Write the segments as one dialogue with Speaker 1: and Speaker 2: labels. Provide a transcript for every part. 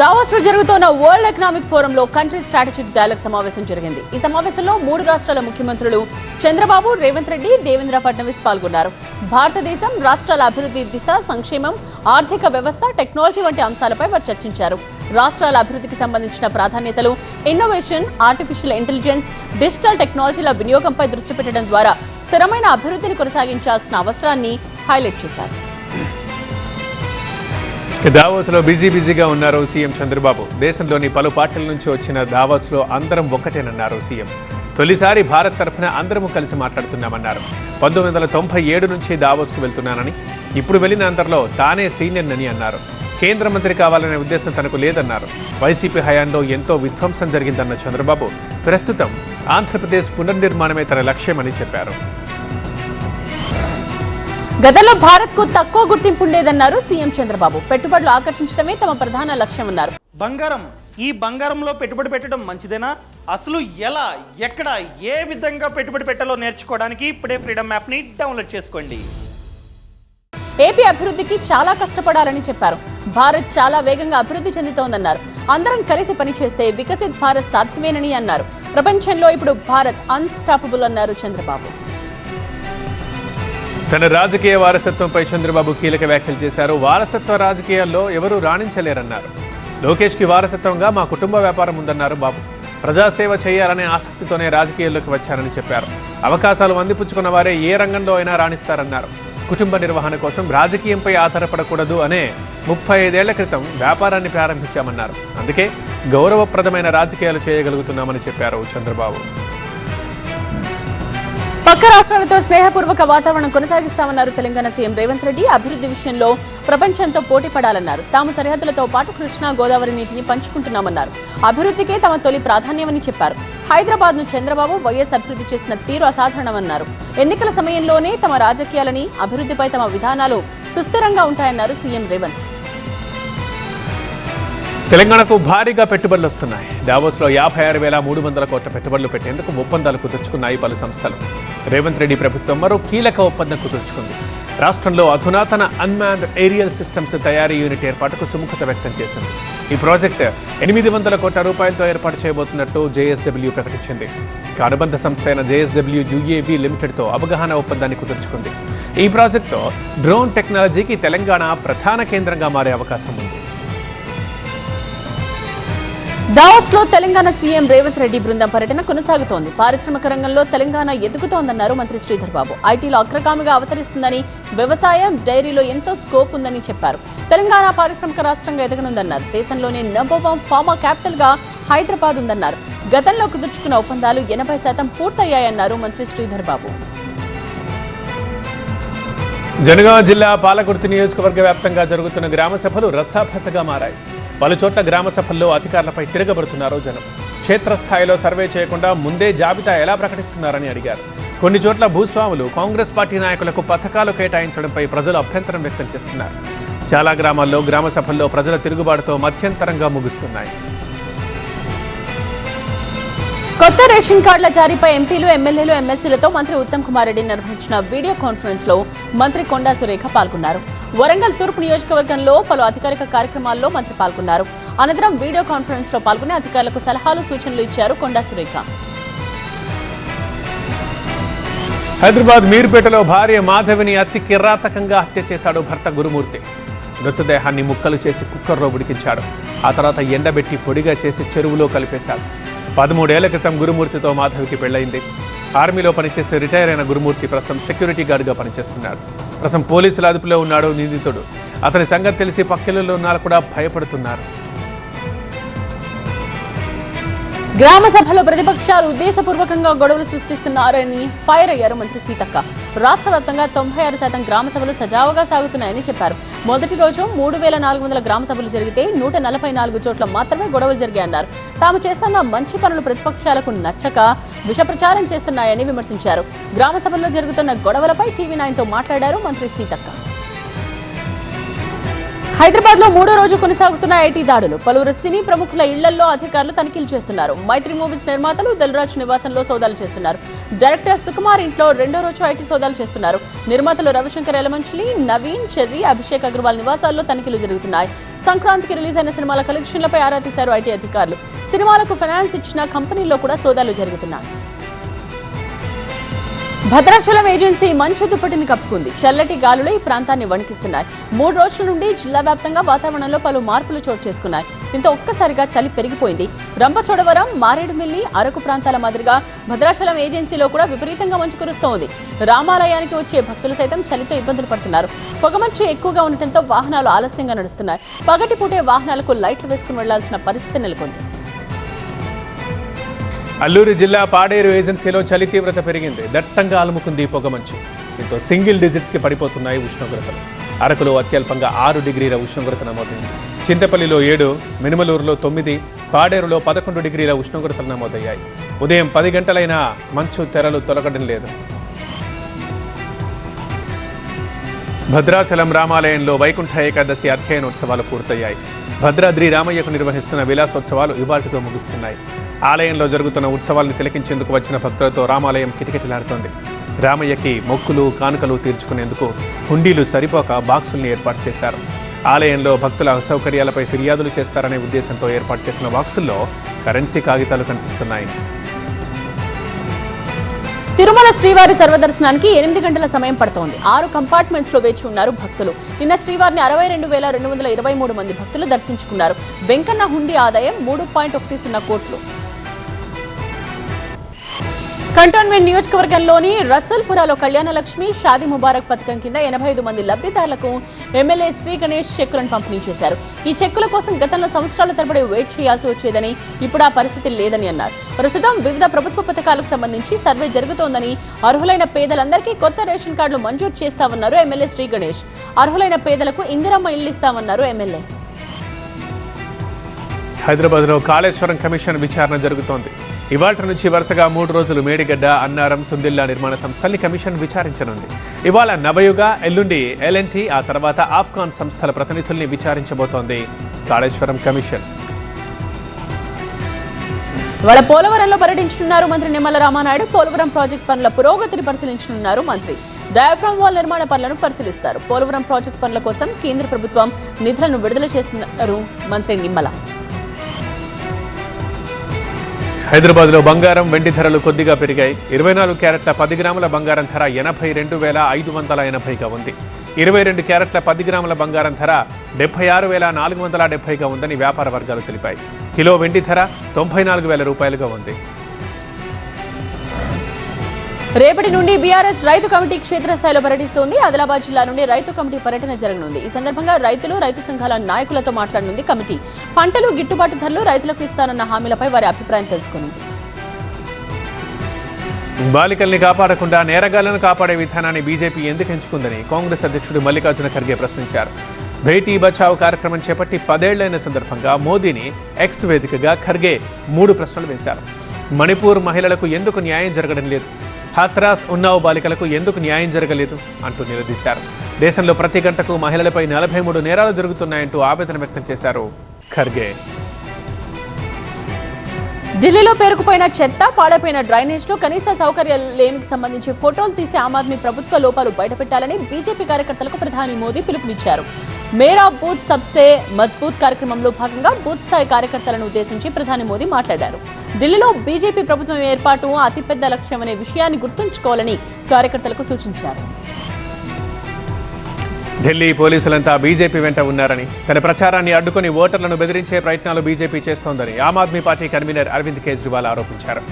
Speaker 1: దావోస్లో జరుగుతున్న world economic ఫోరంలో country strategic dialogue సమావేశం జరిగింది. ఈ సమావేశంలో 3 రాష్ట్రాల ముఖ్యమంత్రులు చంద్రబాబు, రేవంత్ రెడ్డి, దేవేంద్ర ఫడ్నవీస్ పాల్గొన్నారు. భారతదేశం రాష్ట్రాల అభివృద్ధి దిశ, సంక్షేమం, ఆర్థిక వ్యవస్థ, టెక్నాలజీ వంటి అంశాలపై వారు చర్చించారు. రాష్ట్రాల అభివృద్ధికి సంబంధించిన ప్రాధాన్యతలు, ఇన్నోవేషన్, ఆర్టిఫిషియల్ ఇంటెలిజెన్స్, డిజిటల్ టెక్నాలజీల వినియోగంపై దృష్టి పెట్టడం ద్వారా స్థిరమైన అభివృద్ధిని కొనసాగించాల్సిన అవసరాన్ని హైలైట్ చేశారు.
Speaker 2: దావోస్లో బిజీగా ఉన్నారు సీఎం చంద్రబాబు. దేశంలోని పలు పార్టీల నుంచి వచ్చిన దావోస్లో అందరం ఒక్కటేనన్నారు సీఎం. తొలిసారి భారత్ తరఫున అందరము కలిసి మాట్లాడుతున్నామన్నారు. 1997 నుంచి దావోస్కు వెళ్తున్నానని, ఇప్పుడు వెళ్ళిన అందరిలో తానే సీనియర్నని అన్నారు. కేంద్ర మంత్రి కావాలనే ఉద్దేశం తనకు లేదన్నారు. వైసీపీ హయాంలో ఎంతో విధ్వంసం జరిగిందన్న చంద్రబాబు ప్రస్తుతం ఆంధ్రప్రదేశ్ పునర్నిర్మాణమే తన లక్ష్యమని చెప్పారు.
Speaker 1: గతంలో భారత్ కు తక్కువ గుర్తింపు ఉండేదన్నారు సీఎం చంద్రబాబు. పెట్టుబడులు ఆకర్షించడమే తమ ప్రధాన లక్ష్యమన్నారు.
Speaker 3: ఈ బంగారంలో పెట్టుబడి పెట్టడం మంచిదేనా? అసలు ఎలా, ఎక్కడ, ఏ విధంగా పెట్టుబడి పెట్టాలో నేర్చుకోవడానికి ఇప్పుడే ఫ్రీడమ్ యాప్ ని డౌన్లోడ్ చేసుకోండి.
Speaker 1: ఏపీ అభివృద్ధికి చాలా కష్టపడాలని చెప్పారు. భారత్ చాలా వేగంగా అభివృద్ధి చెందుతోందన్నారు. అందరం కలిసి పనిచేస్తే వికసిత్ భారత్ సాధ్యమేనని అన్నారు. ప్రపంచంలో ఇప్పుడు భారత్ అన్స్టాపబుల్ అన్నారు చంద్రబాబు.
Speaker 2: తన రాజకీయ వారసత్వంపై చంద్రబాబు కీలక వ్యాఖ్యలు చేశారు. వారసత్వ రాజకీయాల్లో ఎవరూ రాణించలేరన్నారు. లోకేష్కి వారసత్వంగా మా కుటుంబ వ్యాపారం ఉందన్నారు బాబు. ప్రజాసేవ చేయాలనే ఆసక్తితోనే రాజకీయాల్లోకి వచ్చారని చెప్పారు. అవకాశాలు అందిపుచ్చుకున్న వారే ఏ రంగంలో అయినా రాణిస్తారన్నారు. కుటుంబ నిర్వహణ కోసం రాజకీయంపై ఆధారపడకూడదు అనే 35 ఏళ్ల క్రితం వ్యాపారాన్ని ప్రారంభించామన్నారు. అందుకే గౌరవప్రదమైన రాజకీయాలు చేయగలుగుతున్నామని చెప్పారు చంద్రబాబు.
Speaker 1: పక్క రాష్ట్రాలతో స్నేహపూర్వక వాతావరణం కొనసాగిస్తామన్నారు తెలంగాణ సీఎం రేవంత్ రెడ్డి. అభివృద్ధి విషయంలో ప్రపంచంతో పోటీ పడాలన్నారు. తాము సరిహద్దులతో పాటు కృష్ణా, గోదావరి నీటిని పంచుకుంటున్నామన్నారు. అభివృద్ధికే తమ తొలి ప్రాధాన్యమని చెప్పారు. హైదరాబాద్ ను చంద్రబాబు, వైఎస్ అభివృద్ధి చేసిన తీరు అసాధారణమన్నారు. ఎన్నికల సమయంలోనే తమ రాజకీయాలని, అభివృద్ధిపై తమ విధానాలు సుస్థిరంగా ఉంటాయన్నారు సీఎం రేవంత్.
Speaker 2: తెలంగాణకు భారీగా పెట్టుబడులు వస్తున్నాయి. దావోస్లో 56,300 కోట్ల పెట్టుబడులు పెట్టేందుకు ఒప్పందాలు కుదుర్చుకున్నాయి పలు సంస్థలు. రేవంత్ రెడ్డి ప్రభుత్వం మరో కీలక ఒప్పందం కుదుర్చుకుంది. రాష్ట్రంలో అధునాతన అన్మాన్డ్ ఏరియల్ సిస్టమ్స్ తయారీ యూనిట్ ఏర్పాటుకు సుముఖత వ్యక్తం చేసింది. ఈ ప్రాజెక్టు 800 కోట్ల రూపాయలతో ఏర్పాటు చేయబోతున్నట్టు జేఎస్డబ్ల్యూ ప్రకటించింది. అనుబంధ సంస్థ అయిన జేఎస్డబ్ల్యూ యుఏవి లిమిటెడ్తో అవగాహన ఒప్పందాన్ని కుదుర్చుకుంది. ఈ ప్రాజెక్టుతో డ్రోన్ టెక్నాలజీకి తెలంగాణ ప్రధాన కేంద్రంగా మారే అవకాశం ఉంది.
Speaker 1: దావోస్లో తెలంగాణ సీఎం రేవంత్ రెడ్డి బృందం పర్యటన కొనసాగుతోంది. పారిశ్రామిక రంగంలో తెలంగాణ ఎదుగుతోందన్నారు మంత్రి శ్రీధర్ బాబు. ఐటీలో అగ్రగామిగా అవతరిస్తుందని, వ్యవసాయం, డైరీలో ఎంతో స్కోప్ ఉందని చెప్పారు. తెలంగాణ పారిశ్రామిక రాష్ట్రంగా ఎదగనుందన్నారు. దేశంలోనే #1 ఫార్మా క్యాపిటల్ గా హైదరాబాద్ ఉందన్నారు. గతంలో కుదుర్చుకున్న ఒప్పందాలు 80% పూర్తయ్యాయన్నారు మంత్రి శ్రీధర్ బాబు.
Speaker 2: జనగామ జిల్లా పాలకుర్తి నియోజకవర్గ వ్యాప్తంగా జరుగుతున్న గ్రామ సభలు రసాభసగా మారాయి. పలుచోట్ల గ్రామ సభల్లో అధికారులపై తిరగబడుతున్నారు జనం. క్షేత్రస్థాయిలో సర్వే చేయకుండా ముందే జాబితా ఎలా ప్రకటిస్తున్నారని అడిగారు. కొన్ని చోట్ల భూస్వాములు కాంగ్రెస్ పార్టీ నాయకులకు పథకాలు కేటాయించడంపై ప్రజలు అభ్యంతరం వ్యక్తం చేస్తున్నారు. చాలా గ్రామాల్లో గ్రామ సభల్లో ప్రజల తిరుగుబాటుతో మధ్యంతరంగా ముగుస్తున్నాయి.
Speaker 1: కొత్త రేషన్ కార్డుల జారీపై ఎంపీలు, ఎమ్మెల్యేలు, ఎమ్మెల్సీలతో మంత్రి ఉత్తమ్ కుమార్ రెడ్డి నిర్వహించిన వీడియో కాన్ఫరెన్స్ లో మంత్రి కొండా సురేఖ పాల్గొన్నారు. వరంగల్ తూర్పు నియోజకవర్గంలో పలు అధికారిక కార్యక్రమాల్లో మంత్రి పాల్గొన్నారు. అనంతరం వీడియో కాన్ఫరెన్స్ లో పాల్గొని అధికారులకు సలహాలు, సూచనలు ఇచ్చారు కొండా సురేఖ.
Speaker 2: హైదరాబాద్ మీర్పేటలో భార్య మాధవిని అతి కిరాతకంగా హత్య చేశాడు భర్త గురుమూర్తి. మృతదేహాన్ని ముక్కలు చేసి కుక్కర్లో ఉడికించాడు. ఆ తర్వాత ఎండబెట్టి పొడిగా చేసి చెరువులో కలిపేశాడు. 13 ఏళ్ల క్రితం గురుమూర్తితో మాధవికి పెళ్లైంది. ఆర్మీలో పనిచేసి రిటైర్ అయిన గురుమూర్తి ప్రస్తుతం సెక్యూరిటీ గార్డుగా పనిచేస్తున్నాడు. ప్రస్తుతం పోలీసుల అదుపులో ఉన్నాడు నిందితుడు. అతని సంగతి తెలిసి పక్కిళ్లలో ఉన్న కూడా భయపడుతున్నారు.
Speaker 1: గ్రామ సభలో ప్రతిపక్షాలు ఉద్దేశపూర్వకంగా గొడవలు సృష్టిస్తున్నారని ఫైర్ అయ్యారు మంత్రి సీతక్క. రాష్ట్ర వ్యాప్తంగా 96% గ్రామ సభలు సజావుగా సాగుతున్నాయని చెప్పారు. మొదటి రోజు 3,400 గ్రామ సభలు జరిగితే 144 చోట్ల మాత్రమే గొడవలు జరిగాయన్నారు. తాము చేస్తున్న మంచి పనులు ప్రతిపక్షాలకు నచ్చక విష ప్రచారం చేస్తున్నాయని విమర్శించారు. గ్రామ సభల్లో జరుగుతున్న గొడవలపై టీవీ9తో మాట్లాడారు మంత్రి సీతక్క. హైదరాబాద్ లో మూడో రోజు కొనసాగుతున్న ఐటీ దాడులు. పలువురు సినీ ప్రముఖుల ఇళ్లలో అధికారులు తనిఖీలు చేస్తున్నారు. మైత్రి మూవీస్ నిర్మాతలు దిల్రాజు నివాసంలో సోదాలు చేస్తున్నారు. డైరెక్టర్ సుకుమార్ ఇంట్లో రెండో రోజు ఐటీ సోదాలు చేస్తున్నారు. నిర్మాతలు రవిశంకర్ ఎలమంచిలి, నవీన్, చెర్రీ, అభిషేక్ అగర్వాల్ నివాసాల్లో తనిఖీలు జరుగుతున్నాయి. సంక్రాంతికి రిలీజ్ అయిన సినిమాల కలెక్షన్లపై ఆరా తీశారు ఐటీ అధికారులు. సినిమాలకు ఫైనాన్స్ ఇచ్చిన కంపెనీల్లో కూడా సోదాలు జరుగుతున్నాయి. భద్రాచలం ఏజెన్సీ మంచు దుప్పటిని కప్పుకుంది. చల్లటి గాలులు ఈ ప్రాంతాన్ని వణికిస్తున్నాయి. 3 రోజుల నుండి జిల్లా వ్యాప్తంగా వాతావరణంలో పలు మార్పులు చోటు చేసుకున్నాయి. దీంతో ఒక్కసారిగా చలి పెరిగిపోయింది. రంపచోడవరం, మారేడుమిల్లి, అరకు ప్రాంతాల మాదిరిగా భద్రాచలం ఏజెన్సీలో కూడా విపరీతంగా మంచు కురుస్తోంది. రామాలయానికి వచ్చే భక్తులు సైతం చలితో ఇబ్బందులు పడుతున్నారు. పొగమంచు ఎక్కువగా ఉండటంతో వాహనాలు ఆలస్యంగా నడుస్తున్నాయి. పగటిపూటే వాహనాలకు లైట్లు వేసుకుని వెళ్లాల్సిన పరిస్థితి నెలకొంది.
Speaker 2: అల్లూరు జిల్లా పాడేరు ఏజెన్సీలో చలి తీవ్రత పెరిగింది. దట్టంగా అలుముకుంది పొగమంచు. దీంతో సింగిల్ డిజిట్స్కి పడిపోతున్నాయి ఉష్ణోగ్రతలు. అరకులో అత్యల్పంగా 6 డిగ్రీల ఉష్ణోగ్రత నమోదైంది. చింతపల్లిలో 7, మినుమలూరులో 9, పాడేరులో 11 డిగ్రీల ఉష్ణోగ్రతలు నమోదయ్యాయి. ఉదయం 10 గంటలైనా మంచు తెరలు తొలగడం లేదు. భద్రాచలం రామాలయంలో వైకుంఠ ఏకాదశి అధ్యయనోత్సవాలు పూర్తయ్యాయి. భద్రాద్రి రామయ్యకు నిర్వహిస్తున్న విలాసోత్సవాలు ఇవాళ్టితో ముగుస్తున్నాయి. ఆలయంలో జరుగుతున్న ఉత్సవాలను తిలకించేందుకు వచ్చిన భక్తులతో రామాలయం కిటకిటలాడుతోంది. రామయ్యకి మొక్కులు, కానుకలు తీర్చుకునేందుకు హుండీలు సరిపోక బాక్సుల్ని ఏర్పాటు చేశారు. ఆలయంలో భక్తుల అసౌకర్యాలపై ఫిర్యాదులు చేస్తారనే ఉద్దేశంతో ఏర్పాటు చేసిన బాక్సుల్లో కరెన్సీ కాగితాలు కనిపిస్తున్నాయి.
Speaker 1: తిరుమల శ్రీవారి సర్వదర్శనానికి 8 గంటల సమయం పడుతోంది. 6 కంపార్ట్మెంట్స్ లో వేచి ఉన్నారు భక్తులు. నిన్న శ్రీవారిని 62,223 మంది భక్తులు దర్శించుకున్నారు. వెంకన్న హుండీ ఆదాయం 3.10 కోట్లు. కంటోన్మెంట్ నియోజకవర్గంలోని రసూల్పురాలో కళ్యాణలక్ష్మి, షాదీ ముబారక్ పథకం కింద 85 మంది లబ్ధిదారులకు ఎమ్మెల్యే శ్రీ గణేష్ చెక్కులను పంపిణీ చేశారు. ఈ చెక్కుల కోసం గతంలో సంవత్సరాల తరబడి వెయిట్ చేయాల్సి వచ్చేదని, ఇప్పుడు ఆ పరిస్థితి లేదని అన్నారు. ప్రస్తుతం వివిధ ప్రభుత్వ పథకాలకు సంబంధించి సర్వే జరుగుతోందని, అర్హులైన పేదలందరికీ కొత్త రేషన్ కార్డులు మంజూరు చేస్తామన్నారు ఎమ్మెల్యే శ్రీ గణేష్. అర్హులైన పేదలకు ఇందిరమ్మ ఇళ్లు ఇస్తామన్నారు ఎమ్మెల్యే.
Speaker 2: హైదరాబాద్లో కాళేశ్వరం కమిషన్ విచారణ జరుగుతోంది. ఇవాళ నుంచి వరుసగా 3 రోజులు మేడిగడ్డ, అన్నారం, సుందిల్లా నిర్మాణ సంస్థల్ని కమిషన్ విచారించనుంది. ఇవాళ నవయుగ, ఎల్లుండి LNT, ఆ తర్వాత ఆఫ్ఘాన్ సంస్థల ప్రతినిధుల్ని విచారించబోతోంది కాళేశ్వరం కమిషన్.
Speaker 1: ఇవాళ పోలవరంలో పర్యటించనున్నారు మంత్రి నిమ్మల రామానాయుడు. పోలవరం ప్రాజెక్టు పనుల పురోగతిని పరిశీలించనున్నారు మంత్రి. డయాఫ్రామ్ వాల్ నిర్మాణ పనులను పరిశీలిస్తారు. పోలవరం ప్రాజెక్టు పనుల కోసం కేంద్ర ప్రభుత్వం నిధులను విడుదల చేస్తున్నారు మంత్రి నిమ్మల.
Speaker 2: హైదరాబాద్లో బంగారం, వెండి ధరలు కొద్దిగా పెరిగాయి. 24 క్యారెట్ల 10 గ్రాముల బంగారం ధర 82,580గా ఉంది. 22 క్యారెట్ల 10 గ్రాముల బంగారం ధర 76,470గా ఉందని వ్యాపార వర్గాలు తెలిపాయి. కిలో వెండి ధర 94,000 రూపాయలుగా ఉంది.
Speaker 1: రేపటి నుండి బీఆర్ఎస్ రైతు కమిటీ క్షేత్రస్థాయిలో పర్యటిస్తోంది. ఆదిలాబాద్ జిల్లా నుండి రైతు కమిటీ పర్యటన జరగనుంది. ఈ సందర్భంగా రైతులు, రైతు సంఘాల నాయకులతో మాట్లాడనుంది కమిటీ. పంటలు గిట్టుబాటు ధరలు రైతులకు ఇస్తానన్న హామీలపై వారి అభిప్రాయం తెలుసుకునుంది.
Speaker 2: బాలికల్ని కాపాడకుండా నేరగాళ్లను కాపాడే విధానాన్ని బీజేపీ ఎందుకు ఎంచుకుందని కాంగ్రెస్ అధ్యక్షుడు మల్లికార్జున ఖర్గే ప్రశ్నించారు. బేటీ బచావ్ కార్యక్రమం చేపట్టి 10 ఏళ్లైన సందర్భంగా మోదీని ఎక్స్ వేదికగా ఖర్గే 3 ప్రశ్నలు వేశారు. మణిపూర్ మహిళలకు ఎందుకు న్యాయం జరగడం లేదు, హాత్రాస్, ఉన్నావ్ బాలికలకు ఎందుకు న్యాయం జరగలేదు అంటూ నిలదీశారు. దేశంలో ప్రతి గంటకు మహిళలపై 43 నేరాలు జరుగుతున్నాయంటూ ఆవేదన వ్యక్తం చేశారు ఖర్గే.
Speaker 1: ఢిల్లీలో పేరుకుపోయిన చెత్త, పాడైపోయిన డ్రైనేజ్లు, కనీస సౌకర్యాలు లేమికి సంబంధించి ఫోటోలు తీసి ఆమ్ ఆద్మీ ప్రభుత్వ లోపాలు బయటపెట్టాలని బీజేపీ కార్యకర్తలకు ప్రధాని మోదీ పిలుపునిచ్చారు. మేరా బూత్ సబ్సే మజ్బూత్ కార్యక్రమంలో భాగంగా బూత్ స్థాయి కార్యకర్తలను ఉద్దేశించి ప్రధాని మోదీ మాట్లాడారు. ఢిల్లీలో బీజేపీ ప్రభుత్వం ఏర్పాటు అతిపెద్ద లక్ష్యమనే విషయాన్ని గుర్తుంచుకోవాలని కార్యకర్తలకు సూచించారు.
Speaker 2: ఢిల్లీ పోలీసులంతా బీజేపీ వెంట ఉన్నారని, తన ప్రచారాన్ని అడ్డుకొని ఓటర్లను బెదిరించే ప్రయత్నాలు బీజేపీ చేస్తోందని ఆమ్ ఆద్మీ పార్టీ కన్వీనర్ అరవింద్ కేజ్రీవాల్ ఆరోపించారు.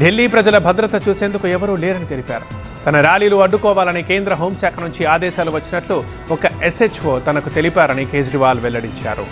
Speaker 2: ఢిల్లీ ప్రజల భద్రత చూసేందుకు ఎవరూ లేరని తెలిపారు. తన ర్యాలీలు అడ్డుకోవాలని కేంద్ర హోంశాఖ నుంచి ఆదేశాలు వచ్చినట్లు ఒక SHO తనకు తెలిపారని కేజ్రీవాల్ వెల్లడించారు.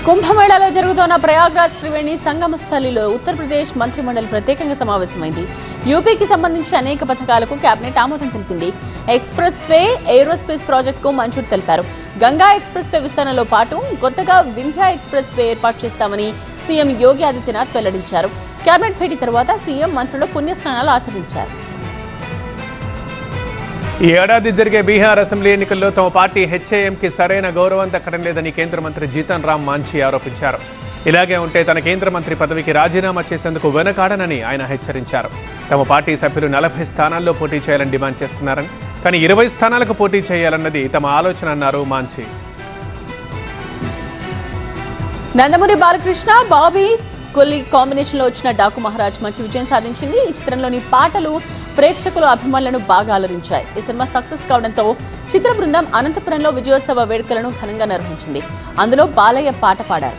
Speaker 1: కుంభమేళాలో జరుగుతున్న ప్రయాగ్రాజ్ త్రివేణి సంగమ స్థలిలో ఉత్తరప్రదేశ్ మంత్రిమండలి ప్రత్యేకంగా సమావేశమైంది. యూపీకి సంబంధించి అనేక పథకాలకు కేబినెట్ ఆమోదం తెలిపింది. ఎక్స్ప్రెస్ వే, ఏరోస్పేస్ ప్రాజెక్టుకు మంజూరు తెలిపారు. గంగా ఎక్స్ప్రెస్ వే విస్తరణలో పాటు కొత్తగా వింధ్యా ఎక్స్ప్రెస్ వే ఏర్పాటు చేస్తామని సీఎం యోగి ఆదిత్యనాథ్ వెల్లడించారు. కేబినెట్ భేటీ తర్వాత సీఎం, మంత్రులు పుణ్యస్నానాలు ఆచరించారు.
Speaker 2: ఈ ఏడాది జరిగే బీహార్ అసెంబ్లీ ఎన్నికల్లో తమ పార్టీ హెచ్ఏఎంకి సరైన గౌరవం దక్కడం లేదని కేంద్ర మంత్రి జీతన్ రామ్ మాంఝీ ఆరోపించారు. ఇలాగే ఉంటే తన కేంద్ర మంత్రి పదవికి రాజీనామా చేసేందుకు వెనకాడనని ఆయన హెచ్చరించారు. తమ పార్టీ సభ్యులు 40 స్థానాల్లో పోటీ చేయాలని డిమాండ్ చేస్తున్నారని, కానీ 20 స్థానాలకు పోటీ చేయాలన్నది తమ ఆలోచన అన్నారు మాంఝీ.
Speaker 1: నందమూరి బాలకృష్ణ, బాబీ కొల్లి కాంబినేషన్ లో వచ్చిన డాకు మహారాజ్ మంచి విజయం సాధించింది. ఈ చిత్రంలోని పాటలు ప్రేక్షకుల అభిమానులను బాగా అలరించాయి. ఈ సినిమా సక్సెస్ కావడంతో చిత్ర బృందం అనంతపురంలో విజయోత్సవ వేడుకలను ఘనంగా నిర్వహించింది. అందులో బాలయ్య పాట పాడారు.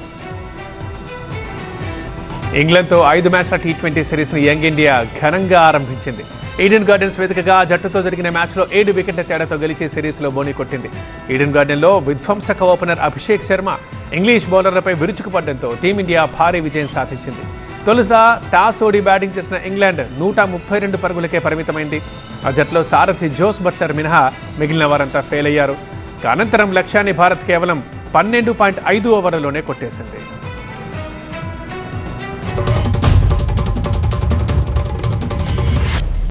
Speaker 2: ఇంగ్లాండ్తో 5 మ్యాచ్ల T20 సిరీస్ని యంగ్ ఇండియా ఘనంగా ఆరంభించింది. ఈడెన్ గార్డెన్స్ వేదికగా జట్టుతో జరిగిన మ్యాచ్లో 7 వికెట్ల తేడాతో గెలిచి సిరీస్లో బోని కొట్టింది. ఈడెన్ గార్డెన్లో విధ్వంసక ఓపెనర్ అభిషేక్ శర్మ ఇంగ్లీష్ బౌలర్లపై విరుచుకుపడడంతో టీమిండియా భారీ విజయం సాధించింది. తొలుత టాస్ ఓడి బ్యాటింగ్ చేసిన ఇంగ్లాండ్ 132 పరుగులకే పరిమితమైంది. ఆ జట్లో సారథి జోస్ బట్లర్ మినహా మిగిలిన వారంతా ఫెయిల్ అయ్యారు. అనంతరం లక్ష్యాన్ని భారత్ కేవలం 12.5 ఓవర్లలోనే కొట్టేసింది.